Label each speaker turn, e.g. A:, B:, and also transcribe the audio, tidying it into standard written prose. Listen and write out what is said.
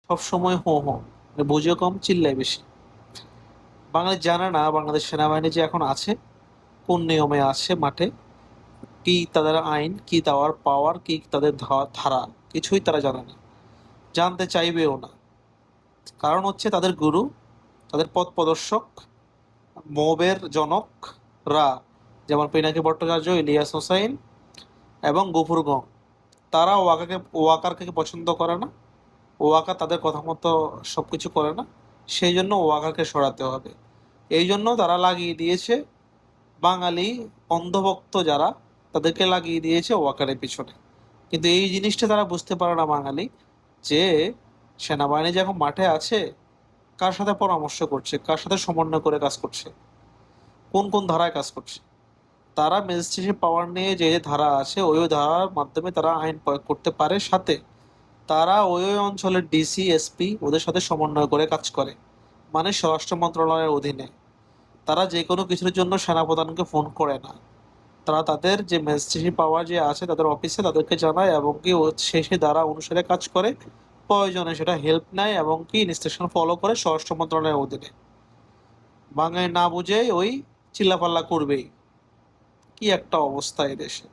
A: সবসময় হো হো, মানে বুঝেও কম চিল্লায় বেশি। বাঙালি জানে না বাংলাদেশ সেনাবাহিনী যে এখন আছে, কোন নিয়মে আছে মাঠে, কি তাদের আইন, কি তাদের পাওয়ার, কি তাদের ধারা, কিছুই তারা জানে না, জানতে চাইবেও না। কারণ হচ্ছে তাদের গুরু, তাদের পথ প্রদর্শক, মবের জনকরা, যেমন পিনাকি ভট্টাচার্য, ইলিয়াস হোসাইন এবং গফুর গং, তারা ওয়াকারকে পছন্দ করে না। ওয়াকা তাদের কথা মতো সবকিছু করে না, সেই জন্য ওয়াকাকে সরাতে হবে। এই জন্য তারা লাগিয়ে দিয়েছে বাঙালি অন্ধভক্ত যারা, তাদেরকে লাগিয়ে দিয়েছে ওয়াকারের পিছনে। কিন্তু এই জিনিসটা তারা বুঝতে পারে না বাঙালি, যে সেনাবাহিনী যে এখন মাঠে আছে, কার সাথে পরামর্শ করছে, কার সাথে সমন্বয় করে কাজ করছে, কোন কোন ধারায় কাজ করছে। তারা ম্যাজিস্ট্রেসি পাওয়ার নিয়ে যে যে ধারা আছে, ওই ওই ধারার মাধ্যমে তারা আইন প্রয়োগ করতে পারে। সাথে তারা ওই ওই অঞ্চলের ডিসি, এসপি ওদের সাথে সমন্বয় করে কাজ করে, মানে স্বরাষ্ট্র মন্ত্রণালয়ের অধীনে। তারা যে কোনো কিছুর জন্য সেনাপ্রধানকে ফোন করে না, তারা তাদের যে ম্যাজিস্ট্রেসি পাওয়ার যে আছে তাদের অফিসে তাদেরকে জানায়, এবং কি শেষে দ্বারা অনুসারে কাজ করে। প্রয়োজনে সেটা হেল্প নেয় এবং কি ইনস্ট্রাকশন ফলো করে স্বরাষ্ট্র মন্ত্রণালয়ের অধীনে। বাঙালি না বুঝে ওই চিল্লাপাল্লা করবেই। কি একটা অবস্থা এই দেশে!